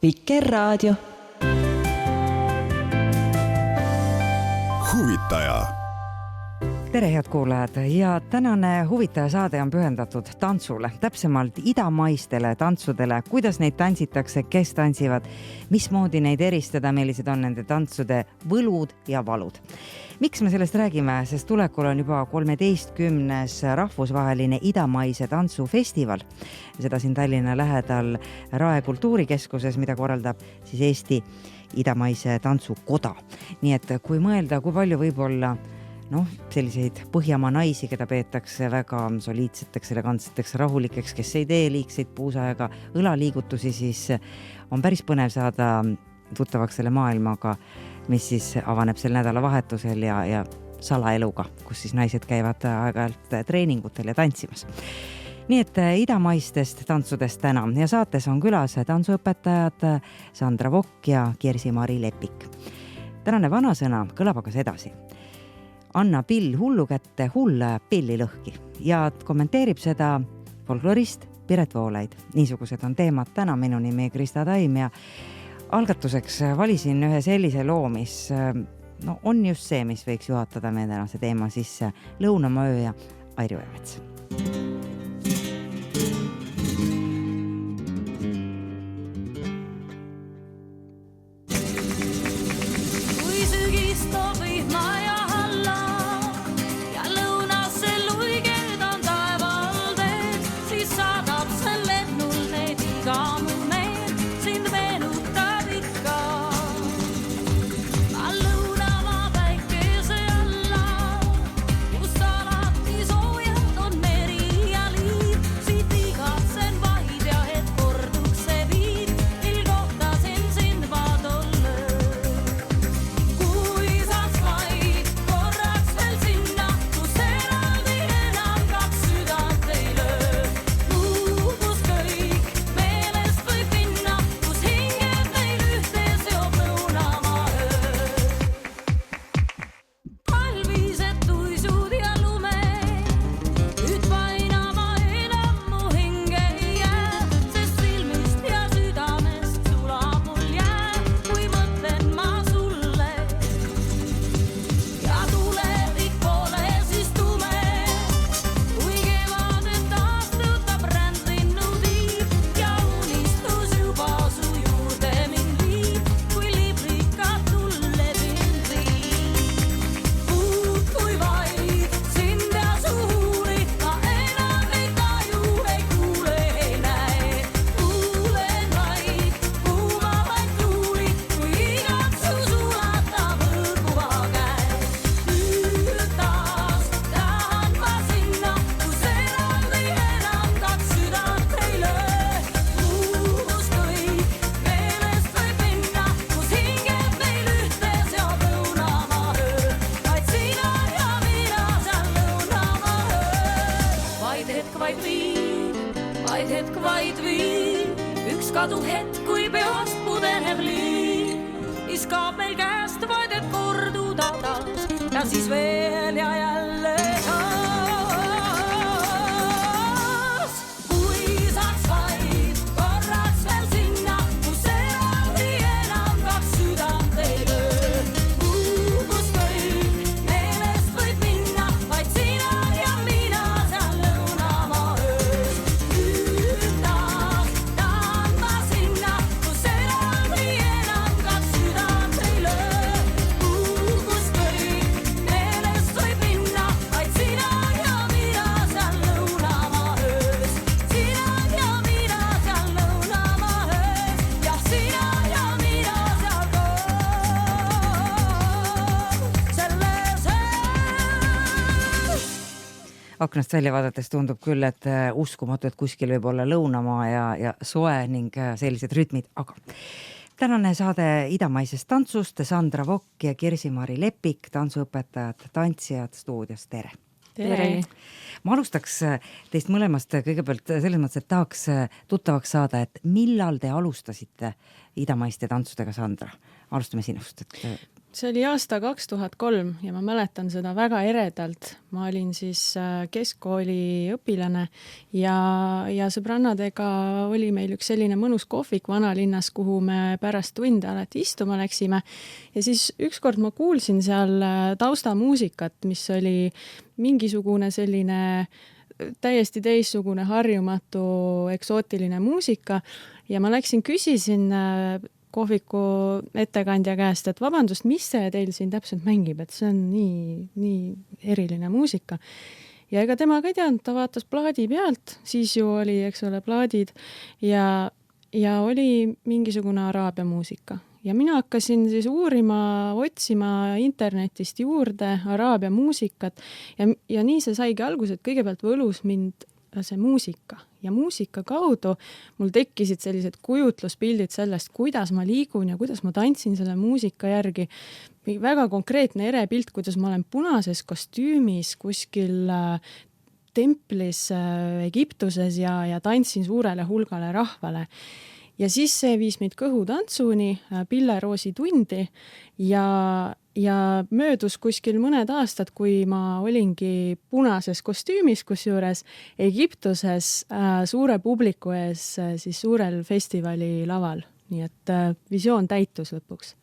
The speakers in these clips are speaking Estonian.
Vikerraadio. Huvitaja. Tere, head kuulajad, ja tänane Huvitaja saade on pühendatud tantsule, täpsemalt idamaistele tantsudele, kuidas neid tantsitakse, kes tantsivad, mismoodi neid eristada, millised on nende tantsude võlud ja valud. Miks me sellest räägime? Sest tulekul on juba 13. rahvusvaheline idamaise tantsufestival. Seda siin Tallinna lähedal Rae kultuurikeskuses, mida korraldab siis Eesti idamaise tantsukoda. Nii et kui mõelda, kui palju võib olla selliseid Põhjamaa naisi, keda peetakse väga soliidseteks, elegantseteks, rahulikeks, kes ei tee liigseid puusa ega õlaliigutusi, siis on päris põnev saada tuttavaks selle maailmaga, mis siis avaneb sel nädalavahetusel ja salaeluga, kus siis naised käivad aeg-ajalt treeningutel ja tantsimas. Nii et idamaistest tantsudest täna ja saates on külas tantsuõpetajad Sandra Vokk ja Kirsi-Mari Lepik. Tänane vanasõna kõlab aga sedasi. Anna pill hullu kätte, hull ajab pilli lõhki ja kommenteerib seda folklorist Piret Voolaid. Niisugused on teemad täna, minu nimi Krista Taim ja algatuseks valisin ühe sellise loo, mis on just see, mis võiks juhatada meie tänase teema sisse. Lõunamaa öö ja Airi Oemets. Kui sügis toob vihma ja aknast välja vaadates tundub küll, et uskumatu, et kuskil võib olla lõunamaa ja soe ning sellised rütmid, aga tänane saade idamaisest tantsust, Sandra Vokk ja Kirsi-Mari Lepik, tantsuõpetajad, tantsijad stuudios, tere! Tere! Ma alustaks teist mõlemast kõigepealt selles mõttes, et tahaks tuttavaks saada, et millal te alustasite idamaiste tantsudega, Sandra? Alustame sinust. see oli aasta 2003 ja ma mäletan seda väga eredalt. Ma olin siis keskkooli õpilane ja sõbrannadega oli meil üks selline mõnus kohvik vanalinnas, kuhu me pärast tunde alati istuma läksime. Ja siis ükskord ma kuulsin seal taustamuusikat, mis oli mingisugune selline täiesti teistsugune harjumatu eksootiline muusika ja ma läksin küsisin kohviku ettekandja käest, et vabandust, mis see teil siin täpselt mängib, et see on nii eriline muusika. Ja ega tema ka ei teadnud, ta vaatas plaadi pealt, siis ju oli, eks ole, plaadid ja oli mingisugune araabia muusika. Ja mina hakkasin siis uurima, otsima internetist juurde araabia muusikat ja nii see saigi alguses, et kõigepealt võlus mind see muusika ja muusika kaudu mul tekkisid sellised kujutluspildid sellest, kuidas ma liigun ja kuidas ma tantsin selle muusika järgi. Väga konkreetne erepilt, kuidas ma olen punases kostüümis kuskil templis Egiptuses ja tantsin suurele hulgale rahvale. Ja siis see viis meid kõhutantsuni, pilleroosi tundi ja möödus kuskil mõned aastad, kui ma olingi punases kostüümis, kusjuures Egiptuses suure publiku ees siis suurel festivali laval. Nii et visioon täitus lõpuks.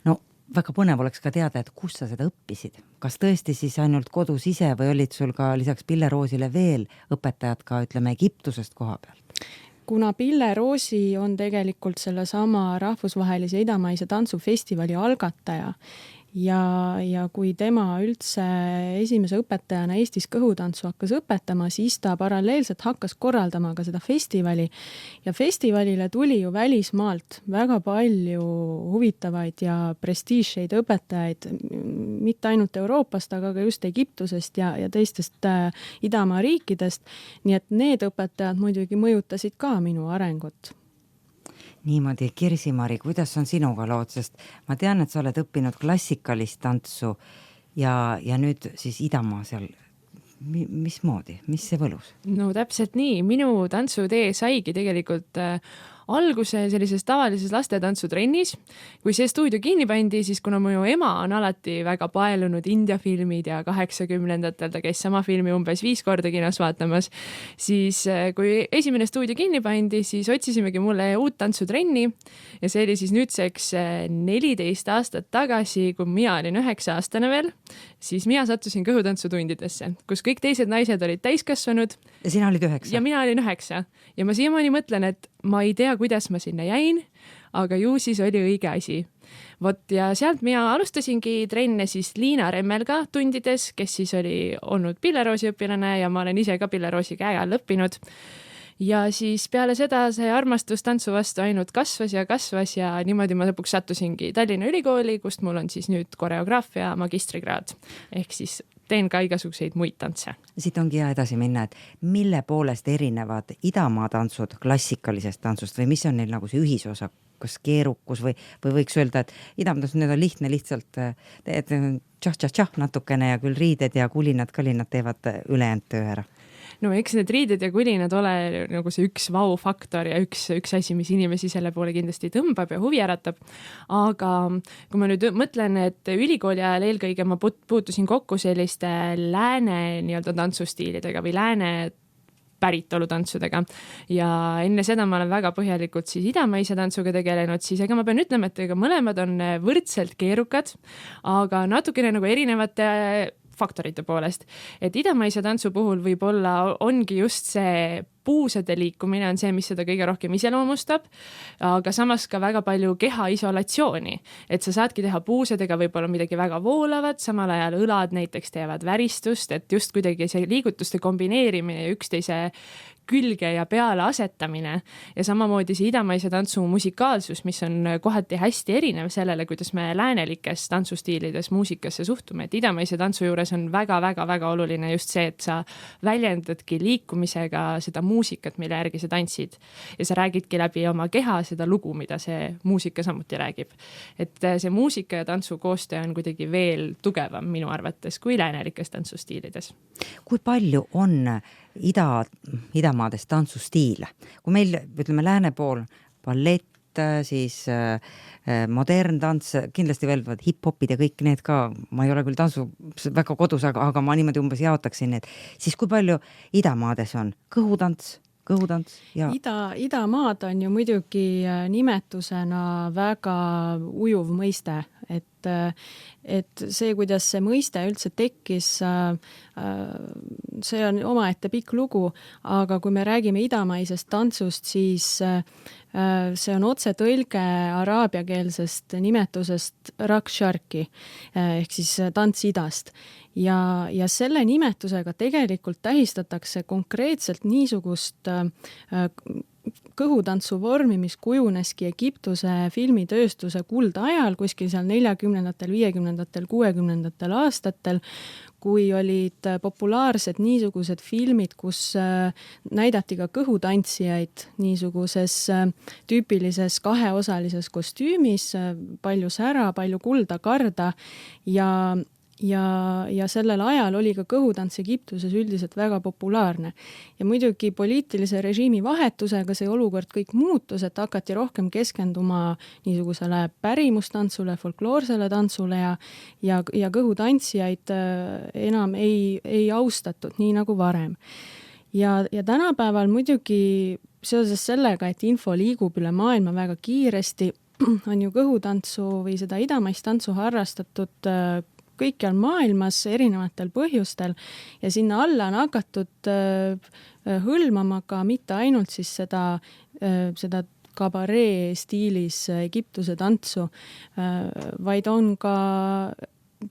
No väga põnev oleks ka teada, et kus sa seda õppisid. Kas tõesti siis ainult kodus ise või olid sul ka lisaks Pille-Roosile veel õpetajad ka, ütleme, Egiptusest koha pealt? Kuna Pille-Roosi on tegelikult selle sama rahvusvahelise idamaise tantsufestivali algataja ja kui tema üldse esimese õpetajana Eestis kõhutantsu hakkas õpetama, siis ta paralleelselt hakkas korraldama ka seda festivali ja festivalile tuli ju välismaalt väga palju huvitavaid ja prestiižseid õpetajaid, mitte ainult Euroopast, aga ka just Egiptusest ja teistest idamaa riikidest, nii et need õpetajad muidugi mõjutasid ka minu arengut. Niimoodi, Kirsi-Mari, kuidas on sinuga lood, sest ma tean, et sa oled õppinud klassikalist tantsu ja nüüd siis idamaa seal. Mismoodi? Mis see võlus? No täpselt nii. Minu tantsutee saigi tegelikult alguse sellises tavalises lastetantsutrennis. Kui see stuudio kinni pandi, siis kuna mu ema on alati väga paelunud India filmid ja 80-ndatel ta käis sama filmi umbes 5 korda kinos vaatamas, siis kui esimene stuudio kinni pandi, siis otsisimegi mulle uut tantsutrenni ja see oli siis nüüdseks 14 aastat tagasi, kui mina olin 9-aastane veel, siis mina sattusin kõhutantsutundidesse, kus kõik teised naised olid täiskasvanud. Ja sina olid 9? Ja mina olin 9. Ja ma siiamaani mõtlen, et ma ei tea, kuidas ma sinna jäin, aga ju siis oli õige asi. Ja sealt mina alustasingi trenne siis Liina Remmelga tundides, kes siis oli olnud Pille-Roosi õpilane ja ma olen ise ka Pille-Roosi käe all õppinud. Ja siis peale seda see armastus tantsu vastu ainult kasvas ja niimoodi ma lõpuks sattusingi Tallinna Ülikooli, kust mul on siis nüüd koreograafia magistrikraad. Ehk siis teen ka igasuguseid muid tantse. Siit ongi hea edasi minna, et mille poolest erinevad idamaa tantsud klassikalisest tantsust või mis on neil nagu see ühisosa, kas keerukus või võiks öelda, et idamaa tantsud, need on lihtne, lihtsalt teed tšah natukene ja küll riided ja kulinad teevad ülejäänud töö ära. No eks need riided ja kulinad ole nagu see üks vau-faktor ja üks asi, mis inimesi selle poole kindlasti tõmbab ja huvi äratab. Aga kui ma nüüd mõtlen, et ülikooli ajal eelkõige ma puutusin kokku selliste lääne nii-öelda tantsustiilidega või lääne päritolutantsudega ja enne seda ma olen väga põhjalikult siis idamaise tantsuga tegelenud, siis ega ma pean ütlema, et ega mõlemad on võrdselt keerukad, aga natukene nagu erinevate faktorite poolest. Et idamaise tantsu puhul võib-olla ongi just see puusade liikumine on see, mis seda kõige rohkem iseloomustab, aga samas ka väga palju keha isolatsiooni. Et sa saadki teha puusadega võib-olla midagi väga voolavat, samal ajal õlad näiteks teevad väristust, et just kuidagi see liigutuste kombineerimine ja üksteise külge ja peale asetamine ja samamoodi see idamaise tantsu musikaalsus, mis on kohati hästi erinev sellele, kuidas me läänelikes tantsustiilides muusikasse suhtume, et idamaise tantsu juures on väga-väga-väga oluline just see, et sa väljendadki liikumisega seda muusikat, mille järgi sa tantsid ja sa räägidki läbi oma keha seda lugu, mida see muusika samuti räägib. Et see muusika ja tantsu koostöö on kuidagi veel tugevam minu arvates kui läänelikes tantsustiilides. Kui palju on idamaades tantsustiile? Kui meil, ütleme, lääne pool ballett, siis moderntants, kindlasti veel hip-hopid ja kõik need ka, ma ei ole küll tantsu väga kodus, aga ma niimoodi umbes jaotaksin need. Siis kui palju idamaades on? Kõhutants ja Idamaad on ju muidugi nimetusena väga ujuv mõiste, et see, kuidas see mõiste üldse tekkis, see on omaette pikk lugu, aga kui me räägime idamaisest tantsust, siis see on otsetõlge araabiakeelsest nimetusest raqs sharqi ehk siis tants idast. Ja selle nimetusega tegelikult tähistatakse konkreetselt niisugust kõhutantsu vormi, mis kujuneski Egiptuse filmitööstuse kuldajal kuskil seal 40-ndatel, 50-ndatel, 60-ndatel aastatel, kui olid populaarsed niisugused filmid, kus näidati ka kõhutantsijaid niisuguses tüüpilises kaheosalises kostüümis, palju sära, palju kulda, karda ja sellel ajal oli ka kõhutants Egiptuses üldiselt väga populaarne. Ja muidugi poliitilise režiimi vahetusega see olukord kõik muutus, et hakati rohkem keskenduma niisugusele pärimustantsule, folkloorsele tantsule ja kõhutantsijaid enam ei austatud nii nagu varem. Ja tänapäeval muidugi seoses sellega, et info liigub üle maailma väga kiiresti, on ju kõhutantsu või seda idamaist tantsu harrastatud kõikjal maailmas erinevatel põhjustel ja sinna alla on hakatud hõlmama ka mitte ainult siis seda kabaree stiilis Egiptuse tantsu, vaid on ka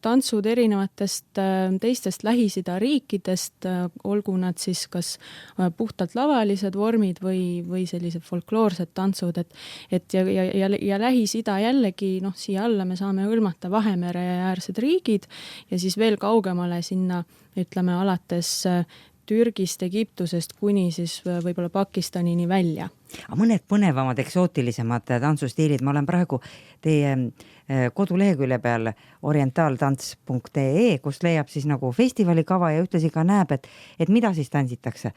tantsud erinevatest teistest Lähis-Ida riikidest, olgu nad siis kas puhtalt lavalised vormid või sellised folkloorsed tantsud, ja Lähis-Ida jällegi, siia alla me saame hõlmata Vahemere äärsed riigid ja siis veel kaugemale sinna, ütleme, alates Türgist, Egiptusest kuni siis võib-olla Pakistanini välja. Mõned põnevamad, eksootilisemad tantsustiilid, ma olen praegu teie kodulehekülje peal orientaaltants.ee, kus leiab siis nagu festivalikava ja ühtlasi ka näeb, et mida siis tantsitakse.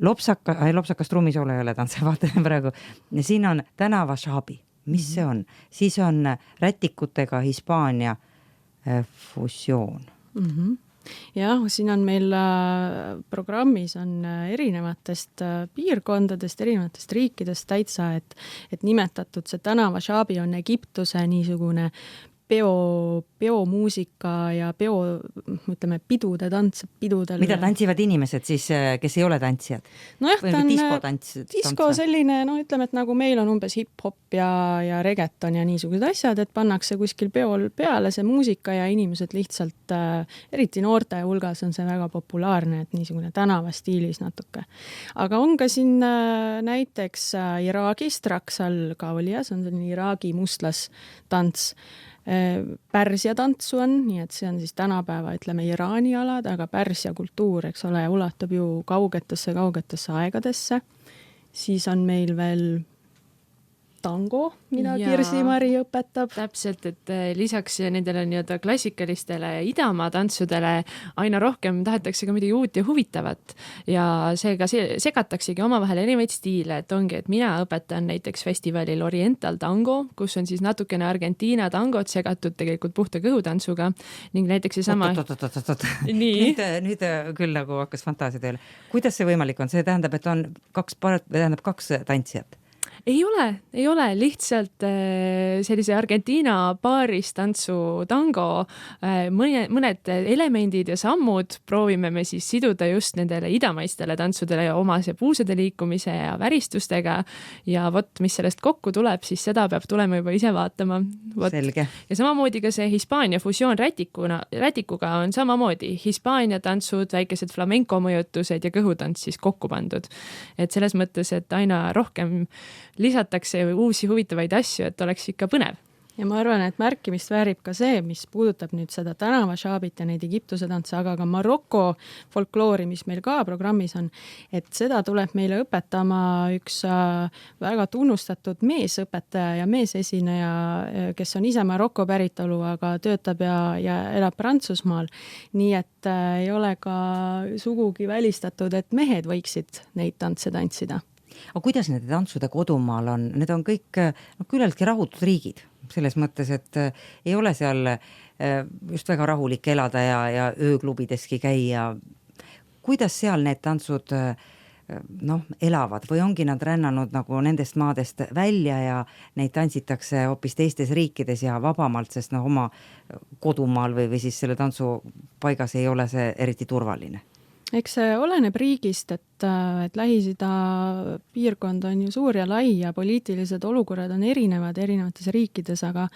Lopsakast ruumisoole ei ole tantse, vaatame praegu. Siin on tänava šaabi, mis see on? Siis on rätikutega Hispaania fusioon. Jah, siin on meil programmis on erinevatest piirkondadest, erinevatest riikidest täitsa, et nimetatud see tänava šaabi on Egiptuse niisugune peomuusika ja ütleme, pidude tants. Mida tantsivad inimesed siis, kes ei ole tantsijad? Nojah, ta on disko selline, ütleme, et nagu meil on umbes hip-hop ja reggaeton ja niisugused asjad, et pannakse kuskil peol peale see muusika ja inimesed lihtsalt, eriti noorte hulgas on see väga populaarne, et niisugune tänavastiilis natuke. Aga on ka siin näiteks Iraagist Raksal ka oli, see on selline Iraagi mustlas tants. Pärsia tantsu on, nii et see on siis tänapäeva, ütleme, Iraani alad, aga Pärsia kultuur, eks ole, ulatub ju kaugetesse aegadesse. Siis on meil veel tango, mida Kirsi-Mari õpetab. Täpselt, et lisaks nendele nii-öelda klassikalistele idamaa tantsudele aina rohkem tahetakse ka midagi uut ja huvitavat ja seega segataksegi omavahel erinevaid stiile, et ongi, et mina õpetan näiteks festivalil Oriental Tango, kus on siis natukene Argentiina tangot segatud tegelikult puhta kõhutantsuga ning näiteks seesama... Nüüd küll nagu hakkas fantaasia tööle. Kuidas see võimalik on? See tähendab, et on kaks tantsijat. Ei ole, lihtsalt sellise Argentiina paaris tantsu tango mõned elemendid ja sammud proovime me siis siduda just nendele idamaistele tantsudele ja omase puusade liikumise ja väristustega ja mis sellest kokku tuleb, siis seda peab tulema juba ise vaatama. Selge. Ja samamoodi ka see Hispaania fusioon rätikuga on samamoodi Hispaania tantsud, väikesed flamenco mõjutused ja kõhutants siis kokku pandud. Et selles mõttes, et aina rohkem lisatakse uusi huvitavaid asju, et oleks ikka põnev. Ja ma arvan, et märkimist väärib ka see, mis puudutab nüüd seda tänava šaabit ja neid Egiptuse tantse, aga ka Maroko folkloori, mis meil ka programmis on, et seda tuleb meile õpetama üks väga tunnustatud meesõpetaja ja meesesineja, kes on ise Maroko päritolu, aga töötab ja elab Prantsusmaal. Nii et ei ole ka sugugi välistatud, et mehed võiksid neid tantse tantsida. aga kuidas nende tantsude kodumaal on? Need on kõik küllaltki rahutud riigid, selles mõttes, et ei ole seal just väga rahulik elada ja ööklubideski käia. Kuidas seal need tantsud elavad või ongi nad rännanud nagu nendest maadest välja ja neid tantsitakse hoopis teistes riikides ja vabamalt, sest oma kodumaal või siis selle tantsu paigas ei ole see eriti turvaline? Eks see oleneb riigist, et Lähis-Ida piirkond on ju suur ja lai ja poliitilised olukorrad on erinevad erinevates riikides, aga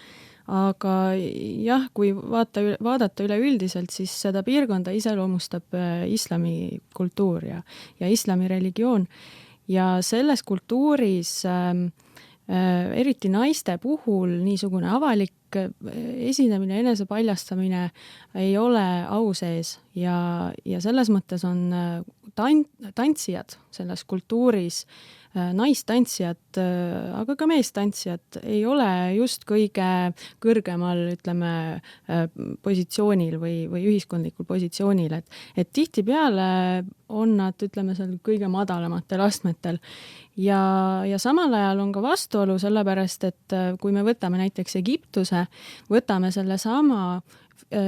jah, kui vaadata üleüldiselt, siis seda piirkonda iseloomustab islami kultuur ja islami religioon ja selles kultuuris eriti naiste puhul niisugune avalik esinemine, enesepaljastamine ei ole au sees ja selles mõttes on tantsijad selles kultuuris, naistantsijad, aga ka meestantsijad ei ole just kõige kõrgemal, ütleme, positsioonil või ühiskondlikul positsioonil, et tihtipeale on nad, ütleme, seal kõige madalamatel astmetel ja samal ajal on ka vastuolu, sellepärast, et kui me võtame näiteks Egiptuse, võtame selle sama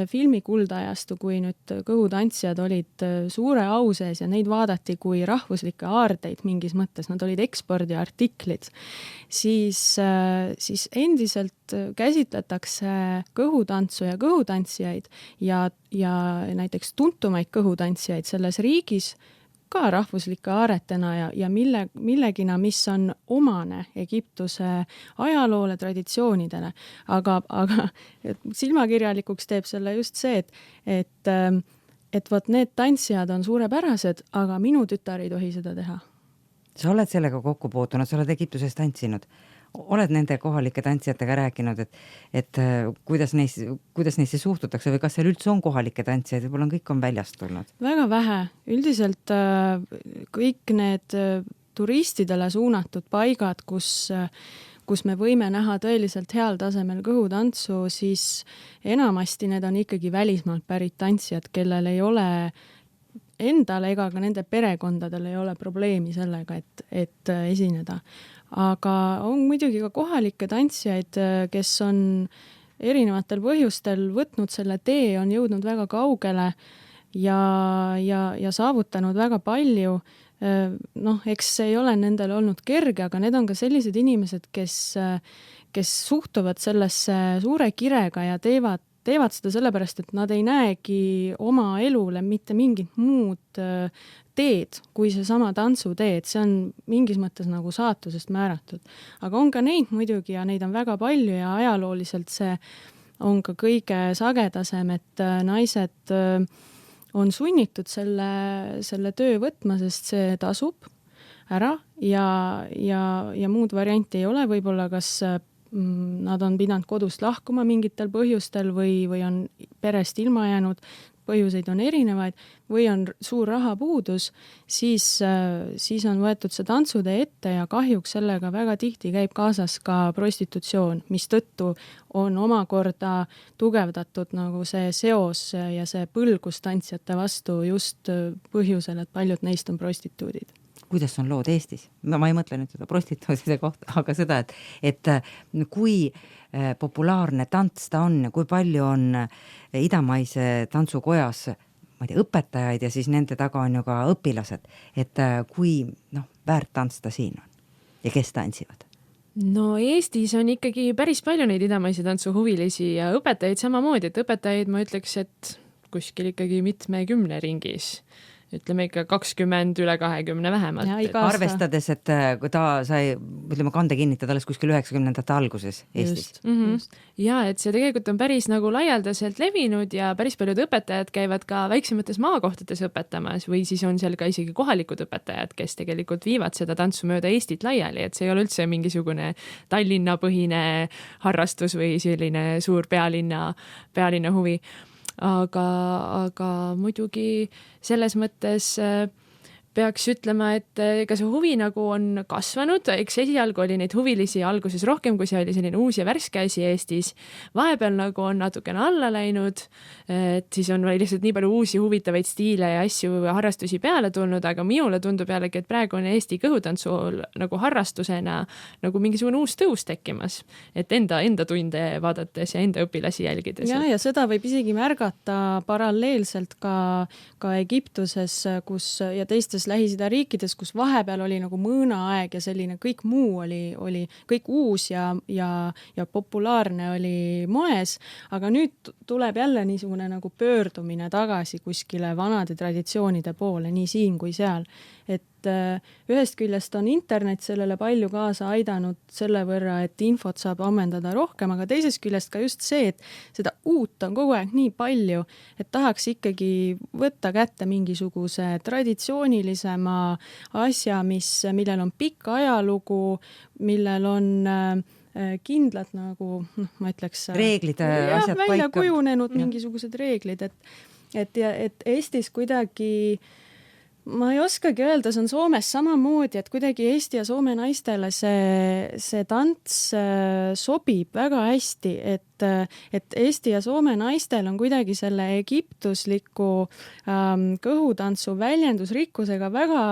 filmi kuldajastu, kui nüüd kõhutantsijad olid suure au sees ja neid vaadati kui rahvuslikke aardeid mingis mõttes, nad olid ekspordiartiklid, siis endiselt käsitletakse kõhutantsu ja kõhutantsijaid ja näiteks tuntumaid kõhutantsijaid selles riigis ka rahvuslike aaretena ja millegina, mis on omane Egiptuse ajaloole, traditsioonidele. Aga silmakirjalikuks teeb selle just see, et vot need tantsijad on suurepärased, aga minu tütar ei tohi seda teha. Sa oled sellega kokku puutunud, sa oled Egiptuses tantsinud. Oled nende kohalike tantsijatega rääkinud, et kuidas neisse suhtutakse või kas seal üldse on kohalikke tantsijaid, võib-olla kõik on väljast tulnud? Väga vähe. Üldiselt kõik need turistidele suunatud paigad, kus me võime näha tõeliselt heal tasemel kõhutantsu, siis enamasti need on ikkagi välismaalt pärit tantsijad, kellel ei ole endal ega ka nende perekondadel ei ole probleemi sellega, et esineda. Aga on muidugi ka kohalikke tantsijaid, kes on erinevatel põhjustel võtnud selle tee, on jõudnud väga kaugele ja saavutanud väga palju. Eks see ei ole nendel olnud kerge, aga need on ka sellised inimesed, kes suhtuvad sellesse suure kirega ja teevad seda sellepärast, et nad ei näegi oma elule mitte mingit muud teed kui seesama tantsuteed, see on mingis mõttes nagu saatusest määratud. Aga on ka neid muidugi ja neid on väga palju ja ajalooliselt see on ka kõige sagedasem, et naised on sunnitud selle töö võtma, sest see tasub ära ja muud varianti ei ole, võib-olla kas nad on pidanud kodust lahkuma mingitel põhjustel või on perest ilma jäänud, põhjuseid on erinevaid, või on suur rahapuudus, siis on võetud see tantsutee ette ja kahjuks sellega väga tihti käib kaasas ka prostitutsioon, mis tõttu on omakorda tugevdatud nagu see seos ja see põlgus tantsijate vastu just põhjusel, et paljud neist on prostituudid. Kuidas on lood Eestis? Ma ei mõtle nüüd seda prostituudide kohta, aga seda, et kui populaarne tants ta on ja kui palju on idamaise tantsukojas õpetajaid ja siis nende taga on ju ka õpilased, et kui väärt tants ta siin on ja kes tantsivad? No Eestis on ikkagi päris palju neid idamaisi tantsuhuvilisi ja õpetajaid samamoodi, et õpetajaid ma ütleks, et kuskil ikkagi mitme 10 ringis. Ütleme ikka 20, üle 20 vähemalt. Arvestades, et kui ta sai, ütleme, kande kinnitada alles kuskil 90ndate alguses Eestis. Just. Ja et see tegelikult on päris nagu laialdaselt levinud ja päris paljud õpetajad käivad ka väiksemates maakohtades õpetamas või siis on seal ka isegi kohalikud õpetajad, kes tegelikult viivad seda tantsu mööda Eestit laiali, et see ei ole üldse mingisugune Tallinna põhine harrastus või selline suur pealinna huvi. Aga muidugi selles mõttes peaks ütlema, et ega see huvi nagu on kasvanud, eks esialgu oli neid huvilisi alguses rohkem, kui see oli selline uus ja värske asi Eestis. Vahepeal nagu on natukene alla läinud, et siis on lihtsalt nii palju uusi huvitavaid stiile ja asju ja harrastusi peale tulnud, aga minule tundub jällegi, et praegu on Eesti kõhutantsu nagu harrastusena nagu mingisugune uus tõus tekkimas, et enda tunde vaadates ja enda õpilasi jälgides. Ja seda võib isegi märgata paralleelselt ka Egiptuses, kus ja teistes Lähis-Ida riikides, kus vahepeal oli nagu mõõnaaeg ja selline kõik muu oli kõik uus ja populaarne oli moes, aga nüüd tuleb jälle niisugune nagu pöördumine tagasi kuskile vanade traditsioonide poole, nii siin kui seal. Et ühest küljest on internet sellele palju kaasa aidanud selle võrra, et infot saab ammendada rohkem, aga teisest küljest ka just see, et seda uut on kogu aeg nii palju, et tahaks ikkagi võtta kätte mingisuguse traditsioonilisema asja, millel on pikk ajalugu, millel on kindlad nagu, ma ütleks... Reeglid, asjad paika. Välja kujunenud mingisugused reeglid, et Eestis kuidagi... Ma ei oskagi öelda, see on Soomes samamoodi, et kuidagi Eesti ja Soome naistele see tants sobib väga hästi, et Eesti ja Soome naistel on kuidagi selle egiptusliku kõhutantsu väljendusrikkusega väga,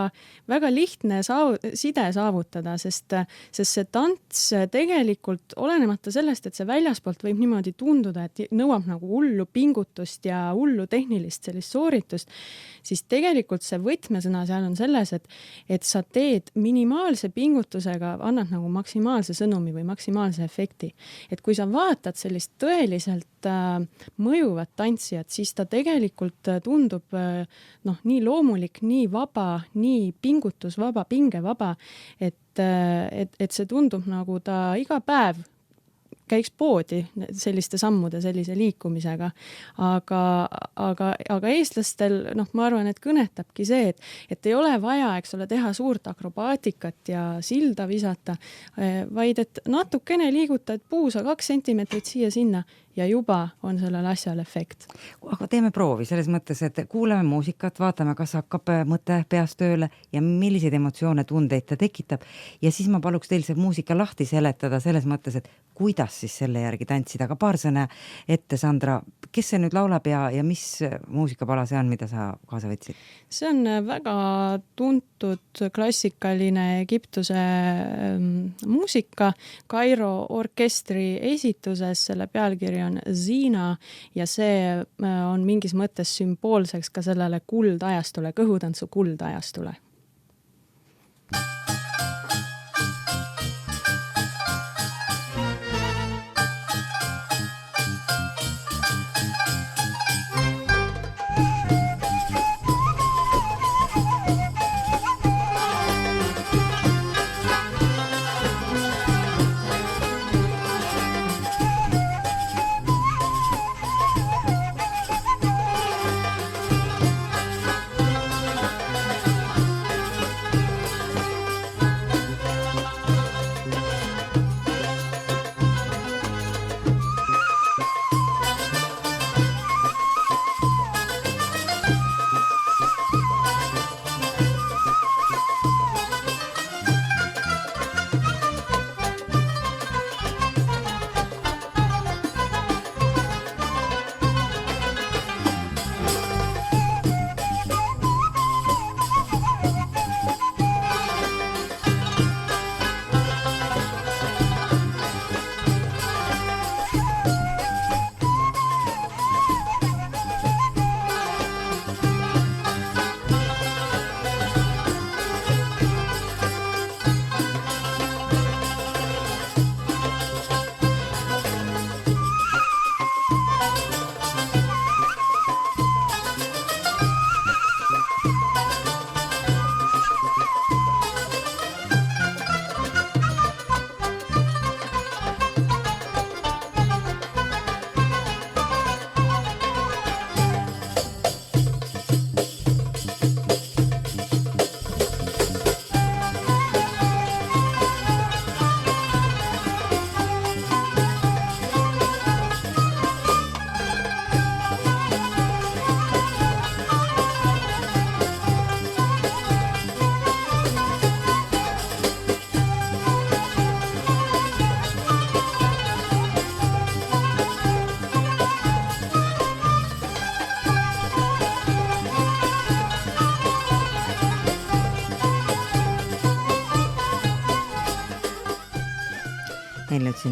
väga lihtne side saavutada, sest see tants tegelikult olenemata sellest, et see väljaspoolt võib niimoodi tunduda, et nõuab nagu hullu pingutust ja hullu tehnilist sellist sooritust, siis tegelikult see võtmesõna seal on selles, et sa teed minimaalse pingutusega, annad nagu maksimaalse sõnumi või maksimaalse efekti. Et kui sa vaatad sellist tõeliselt mõjuvat tantsijat, siis ta tegelikult tundub nii loomulik, nii vaba, nii pingutusvaba, pingevaba, et see tundub nagu ta iga päev käiks poodi selliste sammude, sellise liikumisega. Aga eestlastel, ma arvan, et kõnetabki see, et ei ole vaja, eks ole, teha suurt akrobaatikat ja silda visata, vaid et natukene liigutad puusa 2 sentimeetrit siia-sinna ja juba on sellel asjal efekt. Aga teeme proovi selles mõttes, et kuuleme muusikat, vaatame, kas hakkab mõte peas tööle ja milliseid emotsioone, tundeid ta tekitab. Ja siis ma paluks teil see muusika lahti seletada selles mõttes, et kuidas siis selle järgi tantsida. Aga paar sõna ette, Sandra, kes see nüüd laulab ja mis muusikapala see on, mida sa kaasa võtsid? See on väga tuntud klassikaline Egiptuse muusika Kairo orkestri esituses, selle pealkiri on Zina ja see on mingis mõttes sümboolseks ka sellele kuldajastule, kõhutantsu kuldajastule.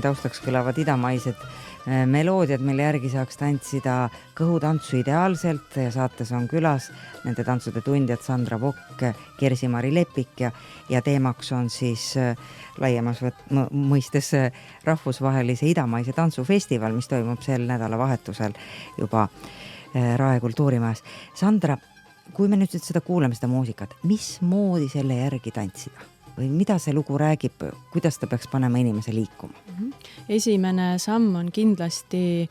taustaks kõlavad idamaised meloodiad, mille järgi saaks tantsida kõhutantsu ideaalselt. Saates on külas nende tantsude tundjad Sandra Pokk, Kersi-Mari Lepik ja teemaks on siis laiemas mõistes rahvusvahelise idamaise tantsufestival, mis toimub sel nädalavahetusel juba Rae kultuurimajas. Sandra, kui me nüüd seda kuuleme, seda muusikat, mismoodi selle järgi tantsida? Või mida see lugu räägib, kuidas ta peaks panema inimese liikuma? Esimene samm on kindlasti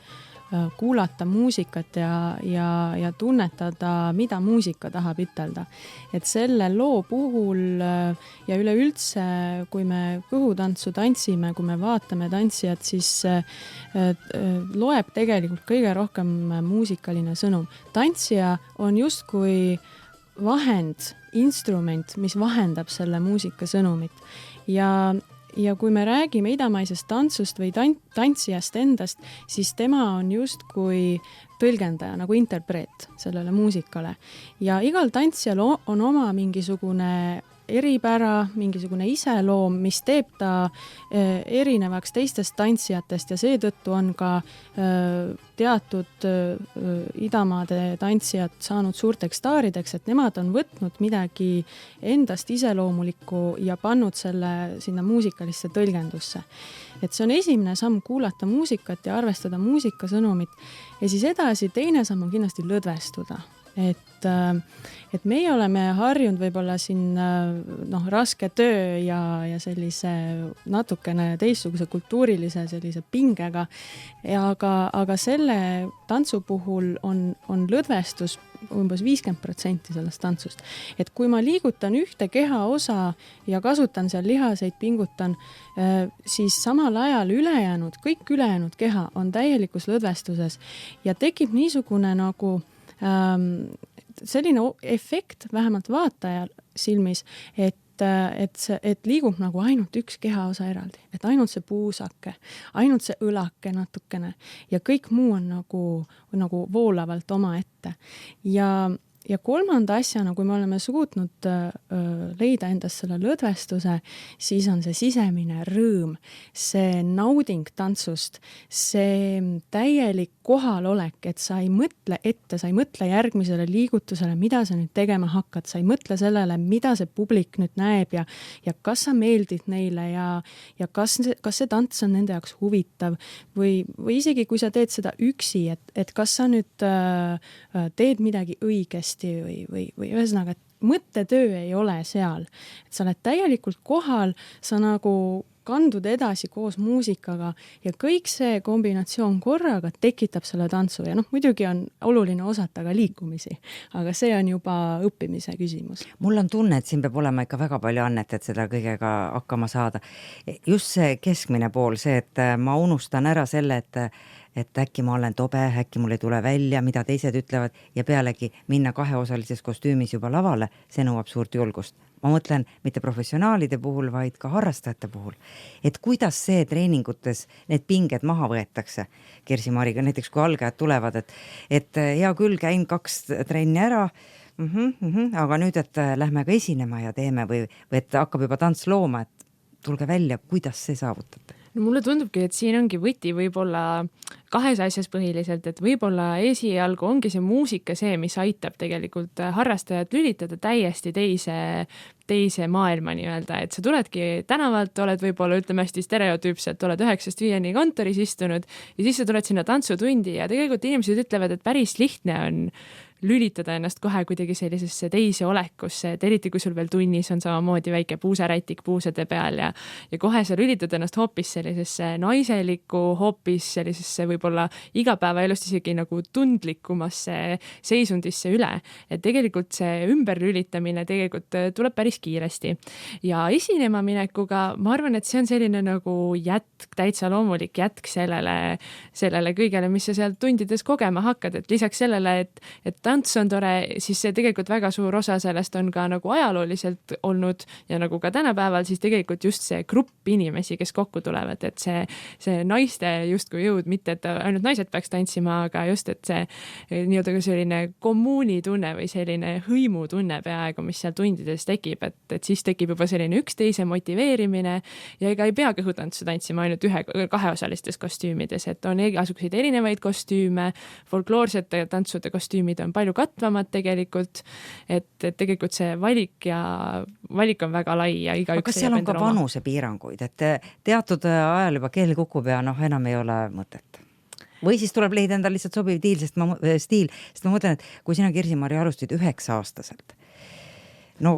kuulata muusikat ja tunnetada, mida muusika tahab ütelda. Et selle loo puhul ja üleüldse, kui me kõhutantsu tantsime, kui me vaatame tantsijat, siis loeb tegelikult kõige rohkem muusikaline sõnum. Tantsija on justkui vahend, instrument, mis vahendab selle muusika sõnumit. Ja kui me räägime idamaisest tantsust või tantsijast endast, siis tema on justkui tõlgendaja, nagu interpreet sellele muusikale. Ja igal tantsijal on oma mingisugune eripära, mingisugune iseloom, mis teeb ta erinevaks teistest tantsijatest ja seetõttu on ka teatud idamaade tantsijad saanud suurteks staarideks, et nemad on võtnud midagi endast iseloomulikku ja pannud selle sinna muusikalisse tõlgendusse. Et see on esimene samm kuulata muusikat ja arvestada muusika sõnumit ja siis edasi teine samm on kindlasti lõdvestuda. Et meie oleme harjunud võib-olla siin raske töö ja sellise natukene teistsuguse kultuurilise sellise pingega, aga selle tantsu puhul on lõdvestus umbes 50% sellest tantsust. Et kui ma liigutan ühte kehaosa ja kasutan seal lihaseid, pingutan, siis samal ajal kõik ülejäänud keha on täielikus lõdvestuses ja tekib niisugune nagu selline efekt vähemalt vaataja silmis, et liigub nagu ainult üks kehaosa eraldi, et ainult see puusake, ainult see õlake natukene ja kõik muu on nagu voolavalt omaette. Ja kolmanda asjana, kui me oleme suutnud leida endas selle lõdvestuse, siis on see sisemine rõõm, see nauding tantsust, see täielik kohalolek, et sa ei mõtle ette, sa ei mõtle järgmisele liigutusele, mida sa nüüd tegema hakkad, sa ei mõtle sellele, mida see publik nüüd näeb ja kas sa meeldid neile ja kas see tants on nende jaoks huvitav või isegi kui sa teed seda üksi, et kas sa nüüd teed midagi õigesti või ühesõnaga, et mõttetöö ei ole seal. Et sa oled täielikult kohal, sa nagu kandud edasi koos muusikaga ja kõik see kombinatsioon korraga tekitab selle tantsu ja muidugi on oluline osata ka liikumisi, aga see on juba õppimise küsimus. Mul on tunne, et siin peab olema ikka väga palju annet, et seda kõigega hakkama saada. Just see keskmine pool, see, et ma unustan ära selle, et äkki ma olen tobe, äkki mul ei tule välja, mida teised ütlevad ja pealegi minna kaheosalises kostüümis juba lavale, see nõuab suurt julgust. Ma mõtlen mitte professionaalide puhul, vaid ka harrastajate puhul. Et kuidas see treeningutes need pinged maha võetakse Kersi-Mariga, näiteks kui algajad tulevad, et hea küll, käin 2 trenni ära, aga nüüd, et lähme ka esinema ja teeme või et hakkab juba tants looma, et tulge välja, kuidas see saavutate? No mulle tundubki, et siin ongi võti võib-olla 2 asjas põhiliselt, et võib-olla esialgu ongi see muusika see, mis aitab tegelikult harrastajat lülitada täiesti teise maailma nii-öelda, et sa tuledki tänavalt, oled võib-olla hästi stereotüüpselt, oled 9-5 kontoris istunud ja siis sa tuled sinna tantsutundi ja tegelikult inimesed ütlevad, et päris lihtne on lülitada ennast kohe kuidagi sellisesse teise olekusse, et eriti kui sul veel tunnis on samamoodi väike puusarätik puusade peal ja kohe sa lülitad ennast hoopis sellisesse naiselikku, hoopis sellisesse võib-olla igapäevaelust isegi nagu tundlikumasse seisundisse üle. Et tegelikult see ümberlülitamine tegelikult tuleb päris kiiresti. Ja esinema minekuga ma arvan, et see on selline nagu jätk, täitsa loomulik jätk sellele kõigele, mis sa seal tundides kogema hakkad, et lisaks sellele, et tants on tore, siis see tegelikult väga suur osa sellest on ka nagu ajalooliselt olnud ja nagu ka tänapäeval siis tegelikult just see grupp inimesi, kes kokku tulevad, et see naiste justkui jõud, mitte et ta ainult naised peaks tantsima, aga just, et see nii-öelda ka selline kommuunitunne või selline hõimutunne peaaegu, mis seal tundides tekib, et siis tekib juba selline üksteise motiveerimine ja ega ei pea kõhutantsu tantsima ainult kaheosalistes kostüümides, et on igasuguseid erinevaid kostüüme, folkloorsete tantsude kostüümid on palju katvamad tegelikult, et tegelikult see valik on väga lai ja igaüks. Aga kas seal on ka vanusepiiranguid, et teatud ajal juba kell kukub ja enam ei ole mõtet? Või siis tuleb leida endal lihtsalt sobiv sest ma mõtlen, et kui sina, Kirsi-Mari, alustasid 9-aastaselt, no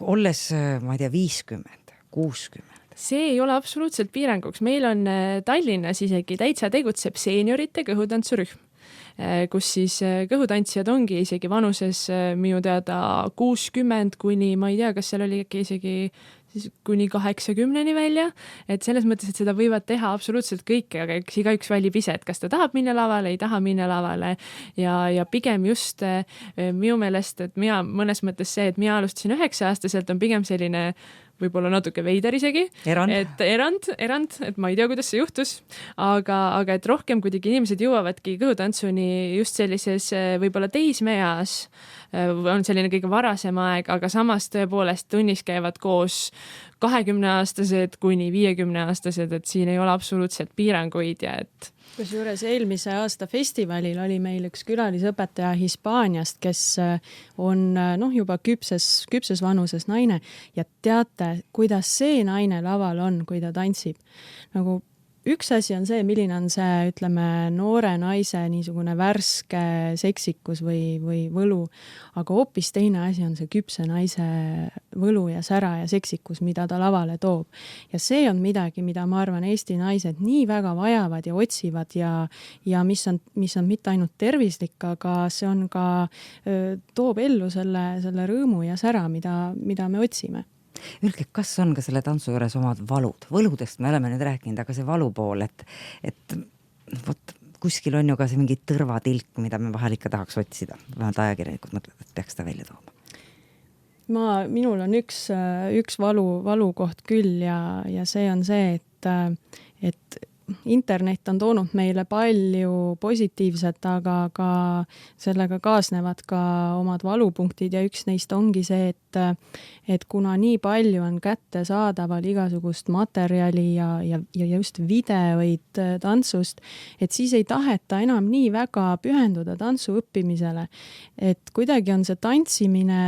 olles, ma ei tea, 50, 60, see ei ole absoluutselt piiranguks. Meil on Tallinnas isegi täitsa tegutseb seeniorite kõhutantsurühm, kus siis kõhutantsijad ongi isegi vanuses minu teada 60 kuni, ma ei tea, kas seal oli äkki isegi siis kuni 80 välja, et selles mõttes, et seda võivad teha absoluutselt kõike, aga eks igaüks valib ise, et kas ta tahab minna lavale, ei taha minna lavale ja pigem just minu meelest, et mina mõnes mõttes see, et mina alustasin 9-aastaselt on pigem selline võib-olla natuke veider isegi. Erand, et ma ei tea, kuidas see juhtus, aga et rohkem kuidagi inimesed jõuavadki kõhutantsuni just sellises võib-olla teismeeas, on selline kõige varasem aeg, aga samas tõepoolest tunnis käivad koos 20-aastased kuni 50-aastased, et siin ei ole absoluutselt piiranguid ja et kusjuures eelmise aasta festivalil oli meil üks külalisõpetaja Hispaaniast, kes on juba küpses vanuses naine ja teate, kuidas see naine laval on, kui ta tantsib. Nagu üks asi on see, milline on see, ütleme, noore naise niisugune värske seksikus või võlu, aga hoopis teine asi on see küpse naise võlu ja sära ja seksikus, mida ta lavale toob. Ja see on midagi, mida ma arvan, Eesti naised nii väga vajavad ja otsivad ja mis on mitte ainult tervislik, aga see on ka, toob ellu selle rõõmu ja sära, mida me otsime. Öelge, kas on ka selle tantsu juures omad valud? Võludest me oleme nüüd rääkinud, aga see valu pool, et võt, kuskil on ju ka see mingi tõrvatilk, mida me vahel ikka tahaks otsida. Vähemalt ajakirjanikud mõtlevad, et peaks ta välja tooma. Minul on üks valukoht küll ja see on see, et internet on toonud meile palju positiivset, aga ka sellega kaasnevad ka omad valupunktid ja üks neist ongi see, et kuna nii palju on kättesaadaval igasugust materjali ja just videoid tantsust, et siis ei taheta enam nii väga pühenduda tantsu õppimisele. Et kuidagi on see tantsimine,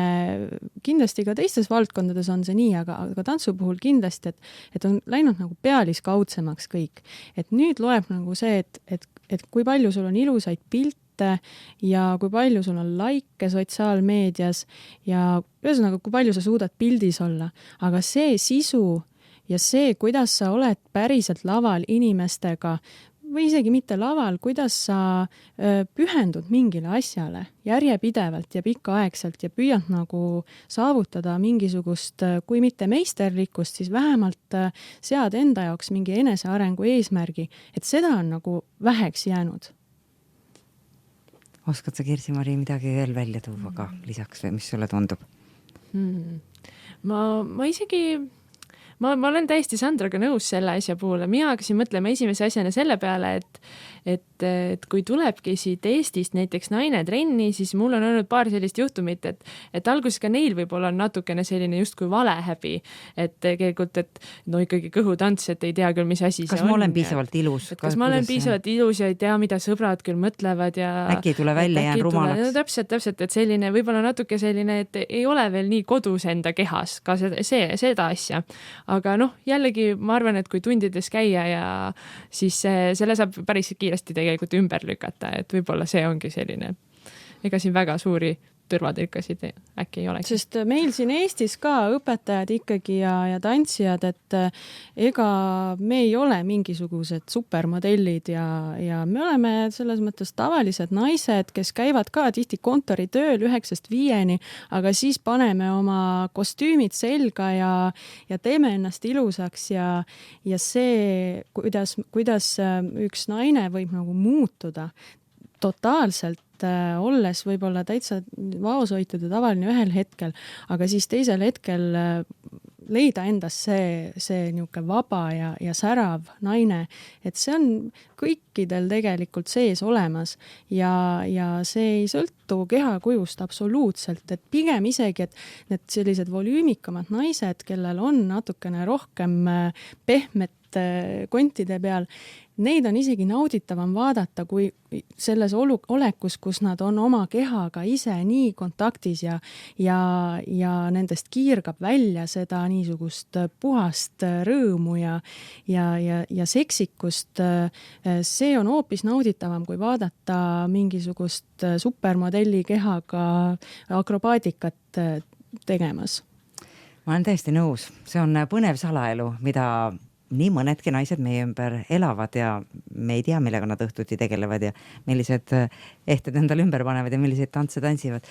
kindlasti ka teistes valdkondades on see nii, aga tantsu puhul kindlasti, et on läinud nagu pealiskaudsemaks kõik. Et nüüd loeb nagu see, et kui palju sul on ilusaid pilte ja kui palju sul on laike sotsiaalmeedias ja ühesõnaga, kui palju sa suudad pildis olla. Aga see sisu ja see, kuidas sa oled päriselt laval inimestega või isegi mitte laval, kuidas sa pühendud mingile asjale järjepidevalt ja pikaaegselt ja püüad nagu saavutada mingisugust, kui mitte meisterlikkust, siis vähemalt sead enda jaoks mingi enesearengu eesmärgi, et seda on nagu väheks jäänud. Oskad sa, Kirsi-Mari, midagi veel välja tuua ka lisaks või mis sulle tundub? Ma isegi... Ma olen täiesti Sandraga nõus selle asja puhul. Mina hakkasin mõtlema esimese asjana selle peale, et kui tulebki siit Eestist näiteks naine trenni, siis mul on olnud paar sellist juhtumit, et alguses ka neil võib-olla on natukene selline just kui valehäbi, et tegelikult, et no ikkagi kõhutants, et ei tea küll, mis asi see on. Kas ma olen piisavalt ilus? Kas ma olen piisavalt ilus ja ei tea, mida sõbrad küll mõtlevad ja äkki ei tule välja, jään rumalaks. No, täpselt, et selline võib-olla natuke selline, et ei ole veel nii kodus enda kehas ka seda asja. Aga jällegi ma arvan, et kui tundides käia ja siis selle saab päris kiiresti tegelikult ümber lükata, et võib-olla see ongi selline, ega siin väga suuri tõrvatilkasid äkki ei oleks. Sest meil siin Eestis ka õpetajad ikkagi ja tantsijad, et ega me ei ole mingisugused supermodellid ja me oleme selles mõttes tavalised naised, kes käivad ka tihti kontoritööl 9-5, aga siis paneme oma kostüümid selga ja teeme ennast ilusaks ja see, kuidas üks naine võib nagu muutuda totaalselt, olles võib-olla täitsa vaoshoitud ja tavaline ühel hetkel, aga siis teisel hetkel leida endas see niisugune vaba ja särav naine, et see on kõikidel tegelikult sees olemas ja see ei sõltu kehakujust absoluutselt, et pigem isegi, et need sellised volüümikamad naised, kellel on natukene rohkem pehmet kontide peal, neid on isegi nauditavam vaadata kui selles olekus, kus nad on oma kehaga ise nii kontaktis ja nendest kiirgab välja seda niisugust puhast rõõmu ja seksikust. See on hoopis nauditavam, kui vaadata mingisugust supermodelli kehaga akrobaatikat tegemas. Ma olen täiesti nõus. See on põnev salaelu, mida nii mõnedki naised meie ümber elavad ja me ei tea, millega nad õhtuti tegelevad ja millised ehted endale ümber panevad ja milliseid tantse tantsivad.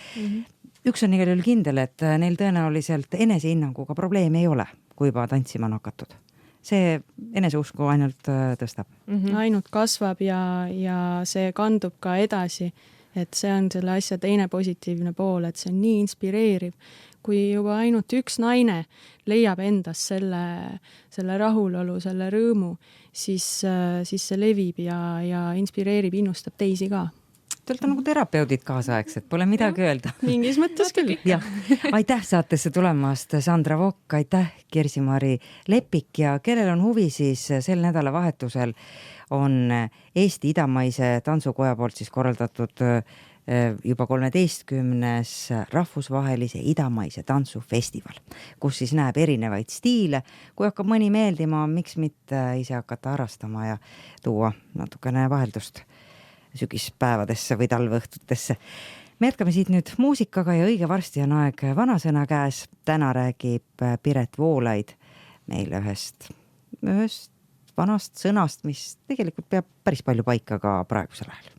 Üks on igal juhul kindel, et neil tõenäoliselt enesehinnanguga probleemi ei ole, kui juba tantsima on hakatud. See eneseusku ainult tõstab. Ainult kasvab ja see kandub ka edasi, et see on selle asja teine positiivne pool, et see on nii inspireeriv. Kui juba ainult üks naine leiab endas selle rahulolu, selle rõõmu, siis see levib ja inspireerib, innustab teisi ka. Te olete nagu terapeudid kaasaegsed, pole midagi öelda. Mingis mõttes küll. Ja, aitäh saatesse tulemast, Sandra Vokk, aitäh Kirsi-Mari Lepik ja kellel on huvi, siis sel nädalavahetusel on Eesti Idamaise Tantsukoja poolt siis korraldatud juba 13. rahvusvahelise idamaise tantsufestival, kus siis näeb erinevaid stiile. Kui hakkab mõni meeldima, miks mitte ise hakata harrastama ja tuua natukene vaheldust sügispäevadesse või talveõhtutesse. Me jätkame siit nüüd muusikaga ja õige varsti on aeg vanasõna käes. Täna räägib Piret Voolaid meile ühest vanast sõnast, mis tegelikult peab päris palju paika ka praegusel ajal.